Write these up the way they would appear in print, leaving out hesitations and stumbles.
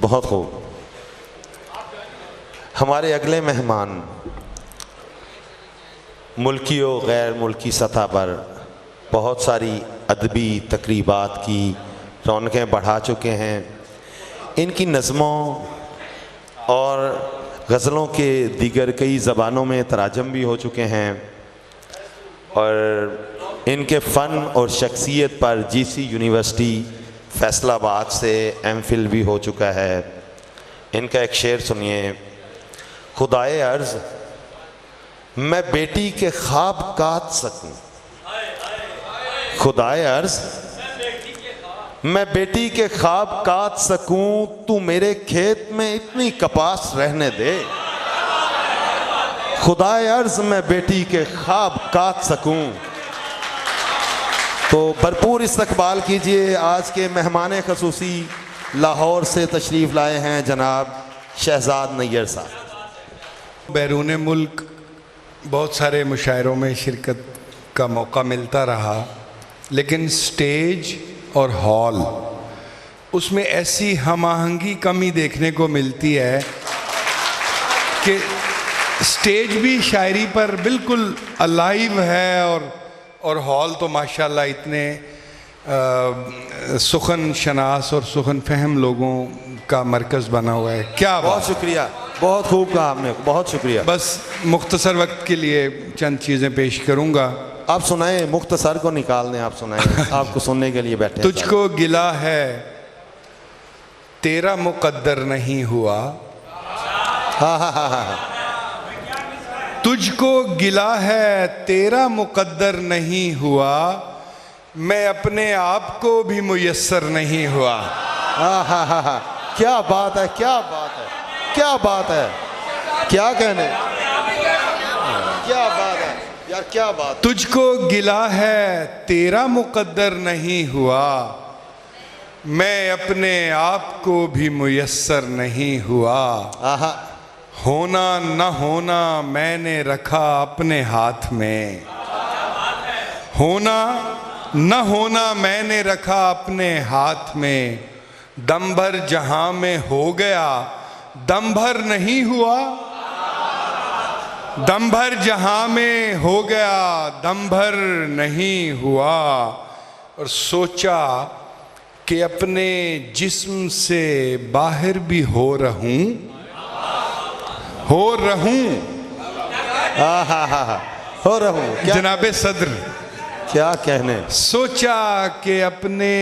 बहुत खूब। हमारे अगले मेहमान मुल्की और गैर मुल्की सतह पर बहुत सारी अदबी तकरीबात की रौनकें बढ़ा चुके हैं। इनकी नज़मों और गज़लों के दीगर कई ज़बानों में तराजम भी हो चुके हैं और इनके फ़न और शख्सियत पर जीसी यूनिवर्सिटी फैसलाबाद से एमफिल भी हो चुका है। इनका एक शेर सुनिए। खुदाए अर्ज़ मैं बेटी के ख्वाब काट सकूं, खुदाए अर्ज़ मैं बेटी के ख्वाब काट सकूं, तू मेरे खेत में इतनी कपास रहने दे। खुदाए अर्ज़ मैं बेटी के ख्वाब काट सकूं। तो भरपूर इस्तकबाल कीजिए आज के मेहमान ख़ुसूसी लाहौर से तशरीफ़ लाए हैं जनाब शहजाद नैयर साहब। बैरून मुल्क बहुत सारे मुशायरों में शिरकत का मौका मिलता रहा, लेकिन स्टेज और हॉल उसमें ऐसी हम आहंगी कमी देखने को मिलती है कि स्टेज भी शायरी पर बिल्कुल अलाइव है और हॉल तो माशाल्लाह इतने सुखन शनास और सुखन फहम लोगों का मरकज़ बना हुआ है। क्या बहुत शुक्रिया, बहुत खूब कहा आपने, बहुत शुक्रिया। बस मुख्तसर वक्त के लिए चंद चीज़ें पेश करूँगा। आप सुनाए, मुख्तसर को निकाल दें, आप सुनाए। आपको सुनने के लिए बैठे। तुझको गिला है तेरा मुकद्दर नहीं हुआ, तुझको गिला है तेरा मुकद्दर नहीं हुआ, मैं अपने आप को भी मुयस्सर नहीं हुआ। क्या बात है, क्या बात है, क्या बात है, क्या कहने, क्या बात है यार, क्या बात। तुझको गिला है तेरा मुकद्दर नहीं हुआ, मैं अपने आप को भी मुयस्सर नहीं हुआ। होना न होना मैंने रखा अपने हाथ में, होना न होना मैंने रखा अपने हाथ में, दम भर जहां में हो गया दम भर नहीं हुआ, दम भर जहां में हो गया दम भर नहीं हुआ। और सोचा कि अपने जिस्म से बाहर भी हो रहूं, हो रहूं, हो रहूं जनाबे सदर, क्या कहने। सोचा कि अपने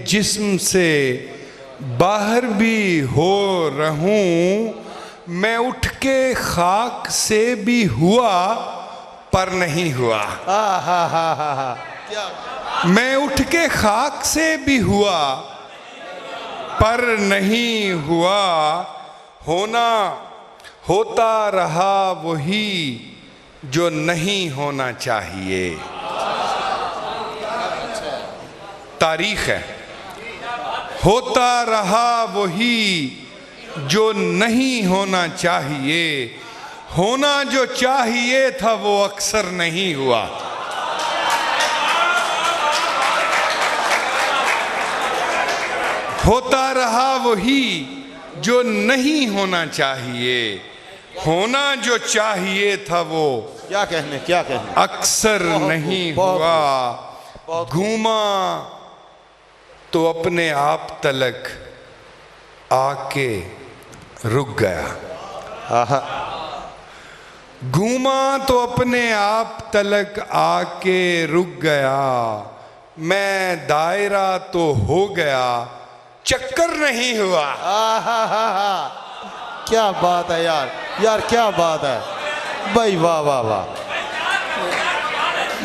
जिस्म से बाहर भी हो रहूं, मैं उठ के खाक से भी हुआ पर नहीं हुआ। मैं उठ के खाक से भी हुआ पर नहीं हुआ, होना होता रहा वही जो नहीं होना चाहिए। तारीख है, होता रहा वही जो नहीं होना चाहिए, होना जो चाहिए था वो अक्सर नहीं हुआ। होता रहा वही जो नहीं होना चाहिए, होना जो चाहिए था वो क्या कहने, क्या कहने, अक्सर नहीं हुआ। घूमा तो अपने आप तलक आके रुक गया, घूमा तो अपने आप तलक आके रुक गया, मैं दायरा तो हो गया चक्कर नहीं हुआ। क्या बात है यार, यार क्या बात है भाई, वाह वाह वाह।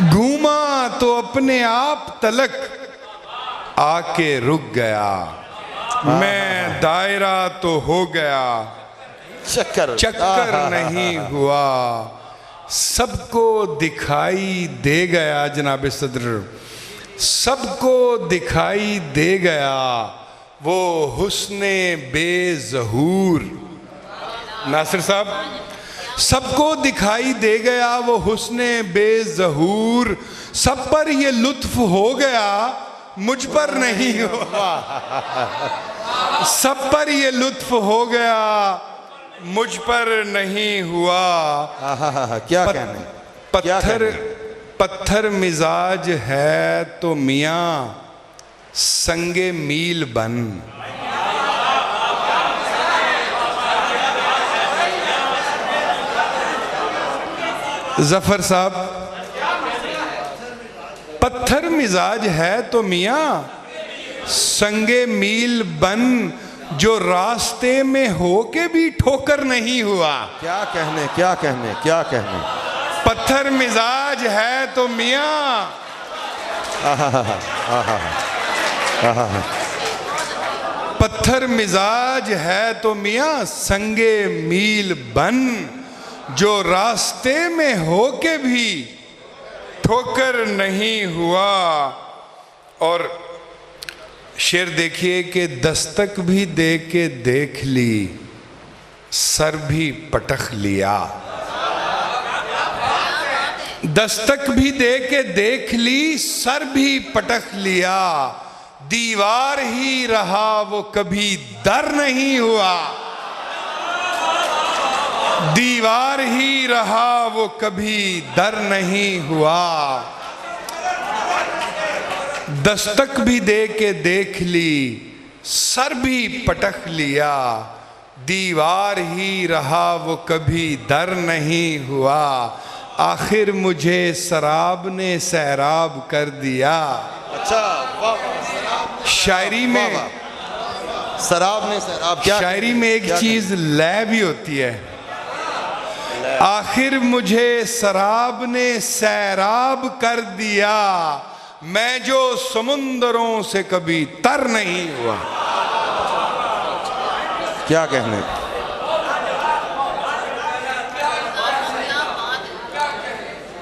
घूमा तो अपने आप तलक आके रुक गया, मैं दायरा तो हो गया चक्कर नहीं हुआ। सबको दिखाई दे गया जनाब सदर, सबको दिखाई दे गया वो हुस्ने बेज़हूर। नासिर साहब, सबको दिखाई दे गया वो हुस्ने बेज़हूर, सब पर ये लुत्फ हो गया मुझ पर नहीं हुआ। सब पर ये लुत्फ हो गया, मुझ पर नहीं हुआ। क्या कहने, पत्थर मिजाज है तो मियाँ संगे मील बन। जफर साहब, पत्थर मिजाज है तो मियाँ संगे मील बन, जो रास्ते में होके भी ठोकर नहीं हुआ। क्या कहने, क्या कहने, क्या कहने। पत्थर मिजाज है तो मियाँ, पत्थर मिजाज है तो मियाँ संगे मील बन, जो रास्ते में होके भी ठोकर नहीं हुआ। और शेर देखिए कि दस्तक भी दे के देख ली, सर भी पटक लिया। दस्तक भी दे के देख ली, सर भी पटक लिया। दीवार ही रहा वो कभी दर नहीं हुआ। दीवार ही रहा वो कभी दर नहीं हुआ। दस्तक भी दे के देख ली, सर भी पटक लिया। दीवार ही रहा वो कभी दर नहीं हुआ। आखिर मुझे शराब ने सैराब कर दिया। अच्छा, शायरी में शराब ने सैराब, क्या शायरी में एक चीज लय भी होती है। आखिर मुझे शराब ने सैराब कर दिया, मैं जो समुंदरों से कभी तर नहीं हुआ। क्या कहने।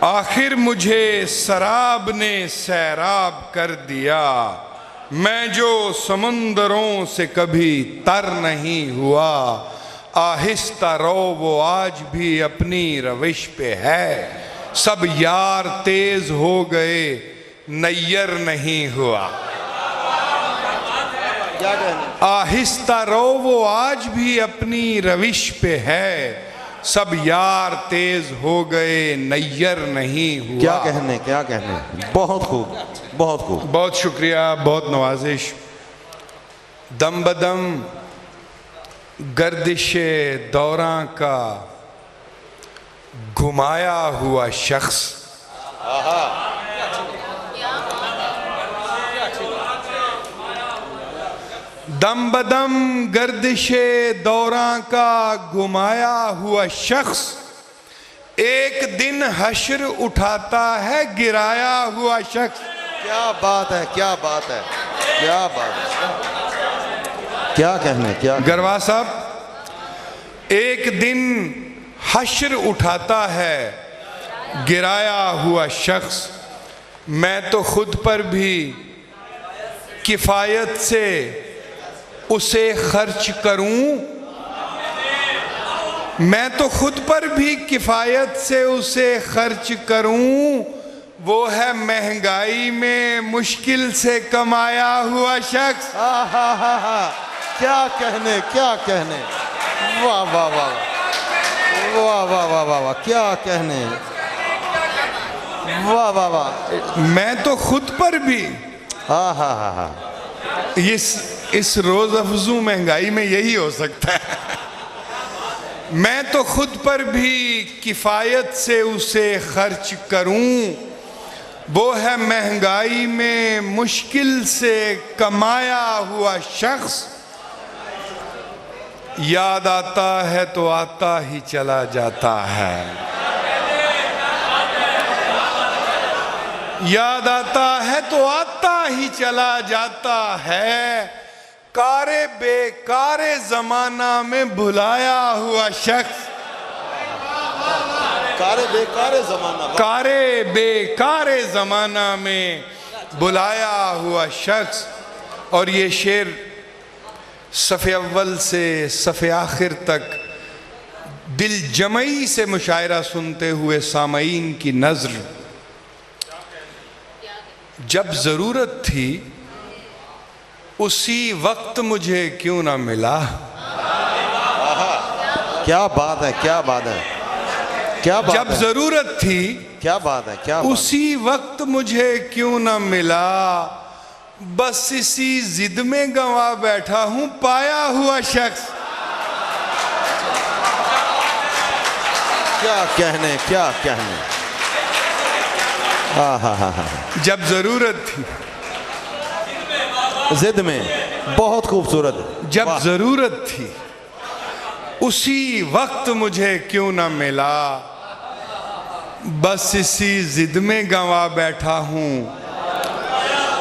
आखिर मुझे शराब ने सैराब कर दिया, मैं जो समुंदरों से कभी तर नहीं हुआ। आहिस्ता रो वो आज भी अपनी रविश पे है, सब यार तेज हो गए नैयर नहीं हुआ। क्या कहने। आहिस्ता रो वो आज भी अपनी रविश पे है, सब यार तेज हो गए नैयर नहीं हुआ। क्या कहने, क्या कहने। बहुत खूब, बहुत खूब। बहुत शुक्रिया, बहुत नवाजिश। दम बदम गर्दिशे दौरां का घुमाया हुआ शख्स, दम बदम गर्दिशे दौरां का घुमाया हुआ शख्स, एक दिन हश्र उठाता है गिराया हुआ शख्स। क्या बात है, क्या बात है, क्या बात है। क्या कहने, क्या। गरवा साहब, एक दिन हश्र उठाता है गिराया हुआ शख्स, मैं तो खुद पर भी किफायत से उसे खर्च करूं, मैं तो खुद पर भी किफायत से उसे खर्च करूं। वो है महंगाई में मुश्किल से कमाया हुआ शख्स। क्या कहने, क्या कहने। वाह वाह वाह वाह वाह वाह वाह वाह, क्या कहने। वाह वाह वाह। मैं तो खुद पर भी, हाँ हाँ हाँ हाँ, इस रोज अफजू महंगाई में यही हो सकता है। मैं तो खुद पर भी किफायत से उसे खर्च करूं, वो है महंगाई में मुश्किल से कमाया हुआ शख्स। याद आता है तो आता ही चला जाता है, याद आता है तो आता ही चला जाता है। कारे बेकारे जमाना में भुलाया हुआ शख्स, कारे बेकारे जमाना, कारे बेकारे जमाना में बुलाया हुआ शख्स। और ये शेर सफ़े अव्वल से सफ़े आखिर तक दिल जमई से मुशायरा सुनते हुए सामईन की नज़र, जब ज़रूरत थी उसी वक्त मुझे क्यों ना मिला। क्या बात है, क्या बात है, क्या बात जब है, जरूरत थी क्या बात है, क्या बात उसी वक्त मुझे क्यों ना मिला। बस इसी जिद में गंवा बैठा हूं पाया हुआ शख्स। क्या कहने, क्या कहने। जब जरूरत थी, जिद में, बहुत खूबसूरत। जब वाह। जरूरत थी उसी वक्त मुझे क्यों ना मिला। बस इसी जिद में गंवा बैठा हूं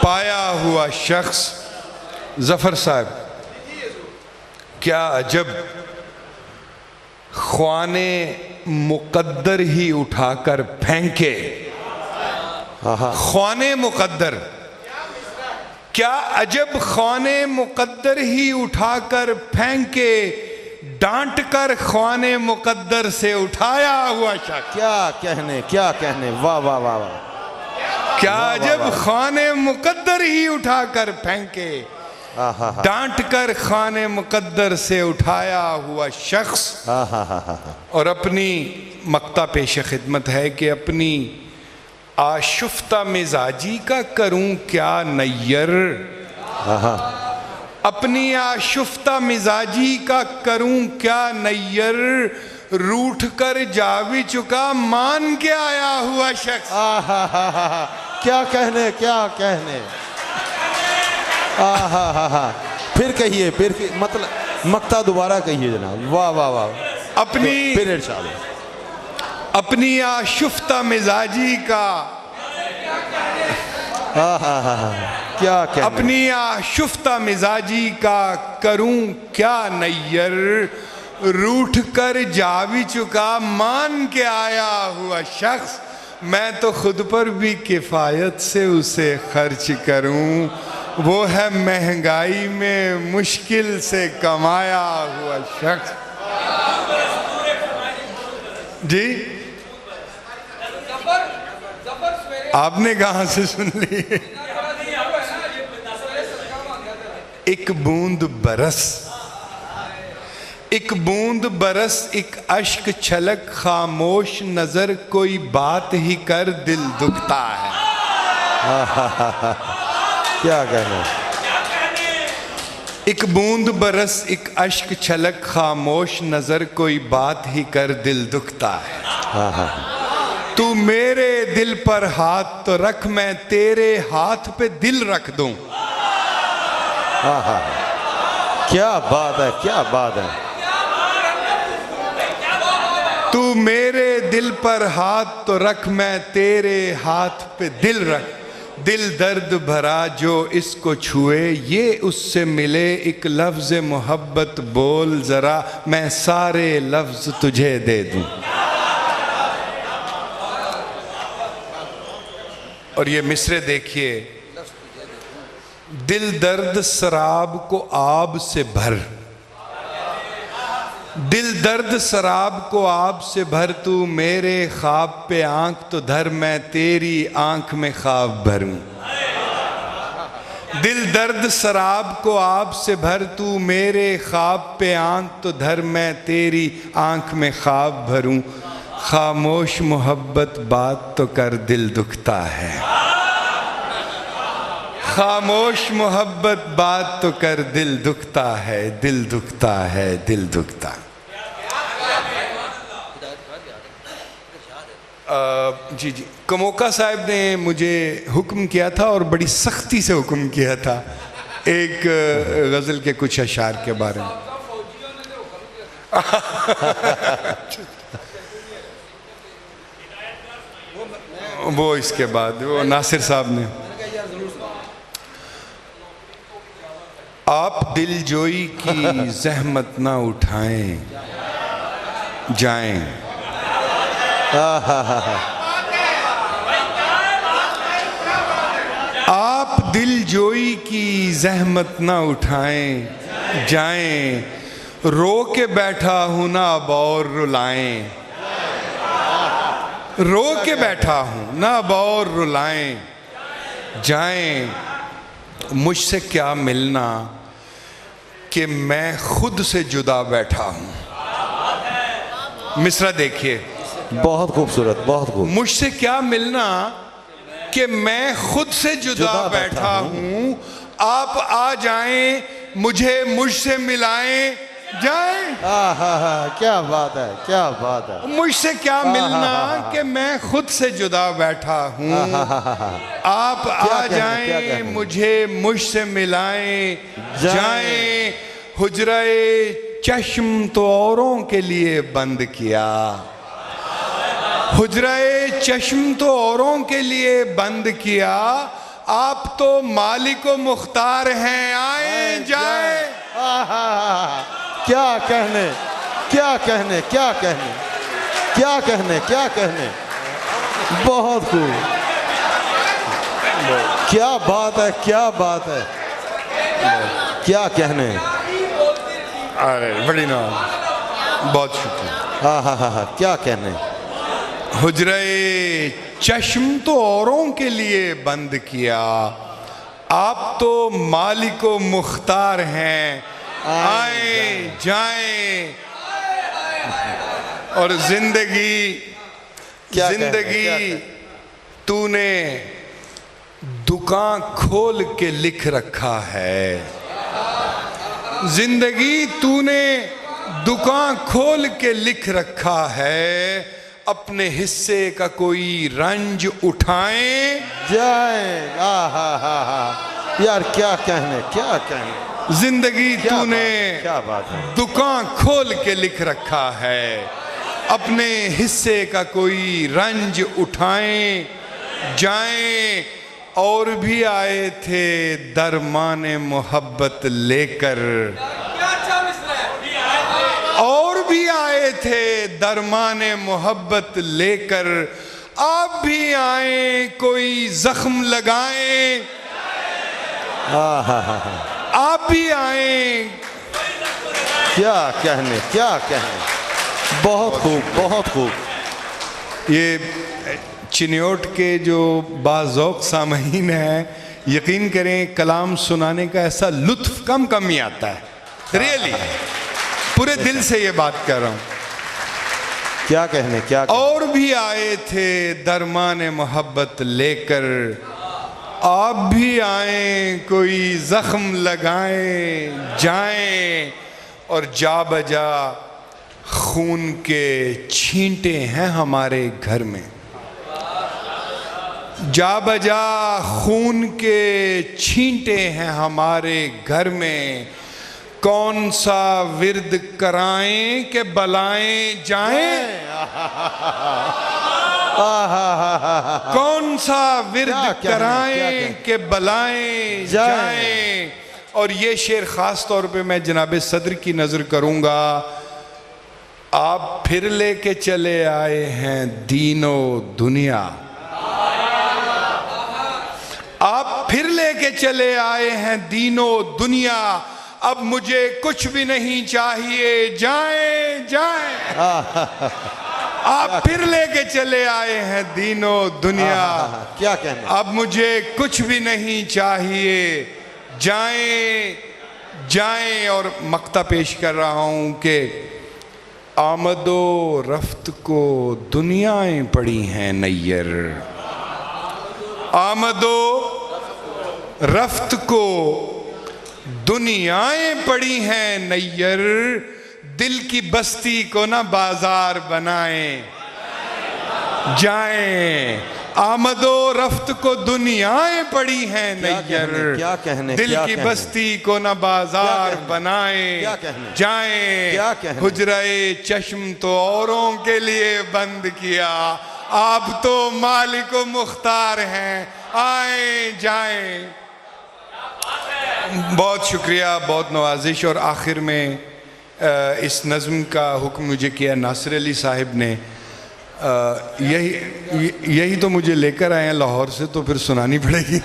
पाया हुआ शख्स। जफर साहब, क्या अजब, ख्वाने मुकद्दर ही उठाकर फेंके। ख्वाने मुकद्दर, क्या अजब, ख्वाने मुकद्दर ही उठाकर फेंके। डांट कर ख्वाने मुकद्दर से उठाया हुआ शख्स। क्या कहने, क्या कहने। वाह वाह वाह वाह। क्या अजब, ख्वाने मुकद्दर ही उठाकर फेंके। डांट कर ख्वाने मुकद्दर से उठाया हुआ शख्स। और अपनी मक्ता पेश खिदमत है कि अपनी आशुफ्ता मिजाजी का करूं क्या नैयर। अपनी आशुफ्ता मिजाजी का करूं क्या नैयर। रूठ कर जा भी चुका मान के आया हुआ शख्स। क्या कहने, क्या कहने। फिर कहिए, फिर मतलब मक्ता दोबारा कहिए जनाब। वाह वाह वाह। अपनी फिर इरशाद। अपनी आशुफ्ता मिजाजी का, क्या कहने। अपनी आशुफ्ता मिजाजी का करूं क्या नैयर। रूठ कर जा भी चुका मान के आया हुआ शख्स। मैं तो खुद पर भी किफायत से उसे खर्च करूं। वो है महंगाई में मुश्किल से कमाया हुआ शख्स। जी, आपने कहां से सुन ली। एक बूंद बरस, एक बूंद बरस, एक अश्क छलक, खामोश नजर कोई बात ही कर दिल दुखता है। क्या कहना। एक बूंद बरस, एक अश्क छलक, खामोश नजर कोई बात ही कर दिल दुखता है। तू मेरे दिल पर हाथ तो रख, मैं तेरे हाथ पे दिल रख दूं। क्या बात है, क्या बात है। तू मेरे दिल पर हाथ तो रख, मैं तेरे हाथ पे दिल रख। दिल दर्द भरा जो इसको छुए, ये उससे मिले। एक लफ्ज मोहब्बत बोल जरा, मैं सारे लफ्ज तुझे दे दूं। और ये मिसरे देखिए। दिल दर्द शराब को आब से भर, दिल दर्द शराब को आब से भर। तू मेरे ख्वाब पे आंख तो धर, मैं तेरी आंख में ख्वाब भरूं। दिल दर्द शराब को आब से भर, तू मेरे ख्वाब पे आंख तो धर, मैं तेरी आंख में ख्वाब भरूं। खामोश मोहब्बत बात तो कर, दिल दुखता है। खामोश मोहब्बत बात तो कर, दिल दुखता है, दिल दुखता है, दिल दुखता। जी जी, कमोका साहब ने मुझे हुक्म किया था और बड़ी सख्ती से हुक्म किया था एक गज़ल के कुछ अशार के बारे में। वो इसके बाद वो नासिर साहब ने। आप दिलजोई की जहमत ना उठाएं जाएं। आप दिलजोई की जहमत ना उठाएं जाएं। रो के बैठा हूं ना अब और रुलाएं। रो के बैठा हूं ना अब और रुलाएं जाएं। मुझसे क्या मिलना कि मैं खुद से जुदा बैठा हूँ। मिसरा देखिए, बहुत खूबसूरत, बहुत खूब। मुझसे क्या मिलना कि मैं खुद से जुदा बैठा हूँ, आप आ जाएं मुझे मुझसे मिलाएं जाएं। क्या बात है, क्या बात है। मुझसे क्या मिलना कि मैं खुद से जुदा बैठा हूँ, आप आ जाएं मुझे मुझसे मिलाएं जाएं। हुजरे चश्म तो औरों के लिए बंद किया, हुजरे चश्म तो औरों के लिए बंद किया, आप तो मालिक व मुख्तार हैं, आए जाए। क्या कहने, क्या कहने, क्या कहने, क्या कहने, क्या कहने। बहुत खूब, क्या बात है, क्या बात है, क्या कहने। अरे बड़ी ना, बहुत शुक्रिया। हाँ, क्या कहने। हुजरे चश्म तो औरों के लिए बंद किया, आप तो मालिक व मुख्तार हैं, आए जाएं। और जिंदगी, जिंदगी तूने दुकान खोल के लिख रखा है, जिंदगी तूने दुकान खोल के लिख रखा है, अपने हिस्से का कोई रंज उठाएं जाए। यार क्या कहने, क्या कहने। जिंदगी तूने क्या बात है, दुकान खोल के लिख रखा है, अपने हिस्से का कोई रंज उठाएं जाएं। और भी आए थे दरमाने मोहब्बत लेकर, और भी आए थे दरमाने मोहब्बत लेकर, आप भी आए कोई जख्म लगाएं, आप भी आए। क्या कहने, क्या कहने। बहुत खूब, बहुत खूब। ये चिन्योट के जो बाज़ौक़ सामईन हैं, यकीन करें कलाम सुनाने का ऐसा लुत्फ़ कम कम ही आता है। रियली पूरे दिल से ये बात कर रहा हूँ। क्या कहने, क्या कहने। और भी आए थे दरमाने मोहब्बत लेकर, आप भी आए कोई जख्म लगाएं जाएं। और जा बजा खून के छींटे हैं हमारे घर में, जा बजा खून के छींटे हैं हमारे घर में, कौन सा विर्द कराएं कि बलाएं जाएं। कौन सा विर्द कराएं कि बलाएं जाएं। और ये शेर खास तौर पे मैं जनाब सदर की नजर करूंगा। आप फिर लेके चले आए हैं दीनो दुनिया, आप फिर लेके चले आए हैं दीनो दुनिया, अब मुझे कुछ भी नहीं चाहिए, जाएं जाएं। आप फिर लेके चले आए हैं दीनो दुनिया, क्या कहना। अब मुझे कुछ भी नहीं चाहिए, जाएं जाएं। और मक्ता पेश कर रहा हूं कि आमदो रफ्त को दुनियाएं पड़ी हैं नैयर, आमदो रफ्त को दुनियाएं पड़ी हैं नैयर, दिल की बस्ती को ना बाजार बनाएं जाएं। आमदो रफ्त को दुनियाएं पड़ी हैं नैयर, क्या कहने, दिल की बस्ती को ना बाजार बनाएं जाएं। हुजरे चश्म तो औरों के लिए बंद किया, आप तो मालिक व मुख्तार हैं, आए जाएं। बहुत शुक्रिया, बहुत नवाजिश। और आखिर में इस नज़्म का हुक्म मुझे किया नासिर अली साहिब ने। यही तो मुझे लेकर आए हैं लाहौर से, तो फिर सुनानी पड़ेगी।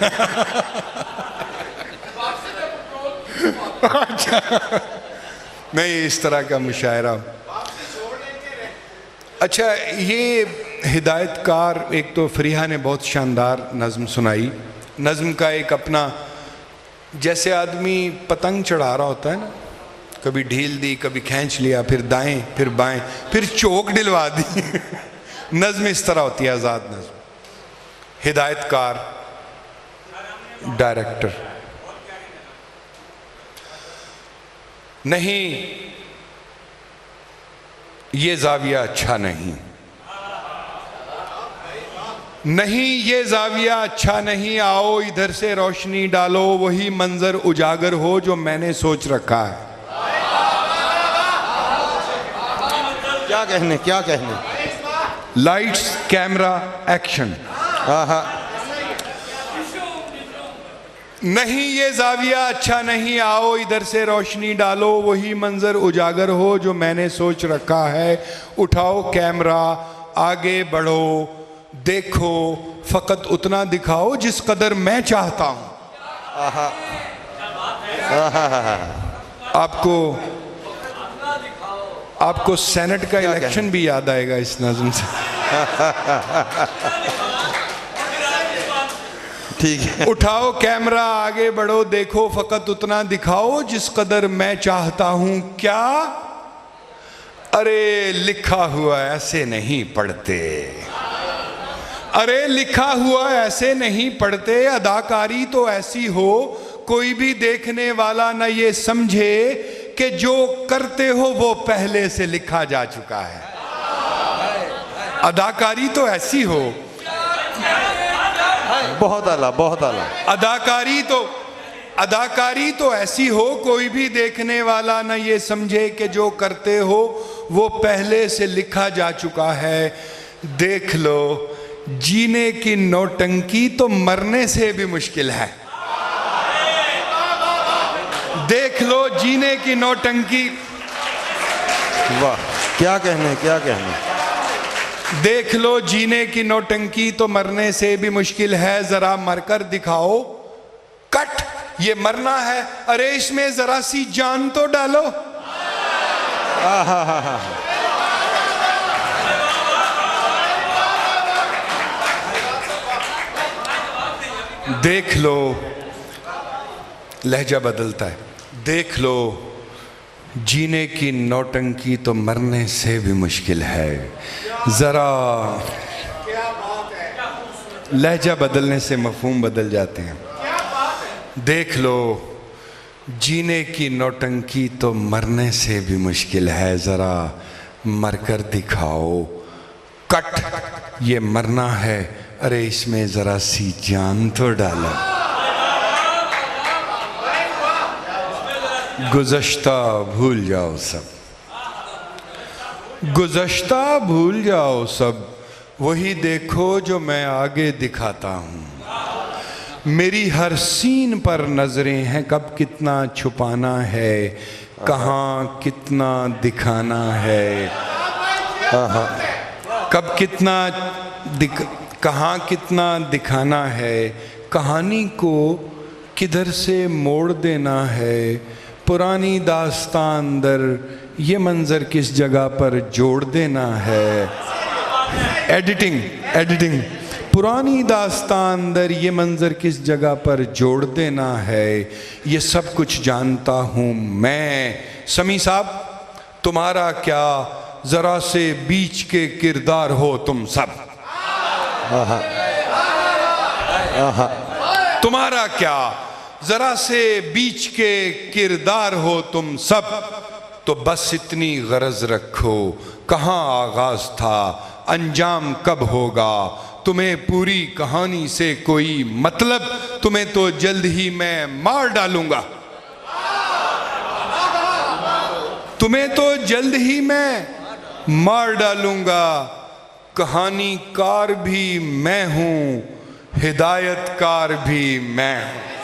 नहीं, इस तरह का मुशायरा। अच्छा, ये हिदायतकार एक तो फरीहा ने बहुत शानदार नज़्म सुनाई। नज़्म का एक अपना जैसे आदमी पतंग चढ़ा रहा होता है ना, कभी ढील दी, कभी खींच लिया, फिर दाएं, फिर बाएं, फिर चोक दिलवा दी। नज्म इस तरह होती है, आजाद नज्म। हिदायतकार, डायरेक्टर। नहीं, ये जाविया अच्छा नहीं, नहीं ये जाविया अच्छा नहीं, आओ इधर से रोशनी डालो, वही मंजर उजागर हो जो मैंने सोच रखा है। क्या कहने, क्या कहने। Lights, camera, action. नहीं ये जाविया अच्छा नहीं, आओ इधर से रोशनी डालो, वही मंजर उजागर हो जो मैंने सोच रखा है। उठाओ कैमरा, आगे बढ़ो, देखो, फकत उतना दिखाओ जिस कदर मैं चाहता हूं। आपको सेनेट का इलेक्शन भी याद आएगा इस नज़्म से। ठीक है। उठाओ कैमरा, आगे बढ़ो, देखो, फकत उतना दिखाओ जिस कदर मैं चाहता हूं। क्या? अरे लिखा हुआ ऐसे नहीं पढ़ते, अरे लिखा हुआ ऐसे नहीं पढ़ते। अदाकारी तो ऐसी हो कोई भी देखने वाला न ये समझे कि जो करते हो वो पहले से लिखा जा चुका है। अदाकारी तो ऐसी हो, बहुत आला, बहुत आला। अदाकारी तो ऐसी हो कोई भी देखने वाला न ये समझे कि जो करते हो वो पहले से लिखा जा चुका है। देख लो, जीने की नौटंकी तो मरने से भी मुश्किल है। देख लो जीने की नौटंकी। वाह, क्या कहने, क्या कहने। देख लो जीने की नौटंकी तो मरने से भी मुश्किल है, जरा मरकर दिखाओ। कट, ये मरना है, अरे इसमें जरा सी जान तो डालो। देख लो, लहजा बदलता है। देख लो, जीने की नौटंकी तो मरने से भी मुश्किल है। जरा लहजा बदलने से मफहूम बदल जाते हैं। देख लो, जीने की नौटंकी तो मरने से भी मुश्किल है, जरा मरकर दिखाओ। कट, ये मरना है, अरे इसमें जरा सी जान तो डालो। गुज़श्ता भूल जाओ सब, गुज़श्ता भूल जाओ सब, वही देखो जो मैं आगे दिखाता हूँ। मेरी हर सीन पर नजरें हैं, कब कितना छुपाना है, कहाँ कितना दिखाना है। कब कितना कहाँ कितना दिखाना है, कहानी को किधर से मोड़ देना है। पुरानी दास्तान अंदर ये मंजर किस जगह पर जोड़ देना है। एडिटिंग। पुरानी दास्तान अंदर ये मंजर किस जगह पर जोड़ देना है। ये सब कुछ जानता हूँ मैं। समी साहब, तुम्हारा क्या, जरा से बीच के किरदार हो तुम सब। तुम्हारा क्या, जरा से बीच के किरदार हो तुम सब। तो बस इतनी गरज रखो, कहाँ आगाज था, अंजाम कब होगा। तुम्हें पूरी कहानी से कोई मतलब, तुम्हें तो जल्द ही मैं मार डालूंगा। तुम्हें तो जल्द ही मैं मार डालूंगा। कहानीकार भी मैं हूं, हिदायतकार भी मैं हूं।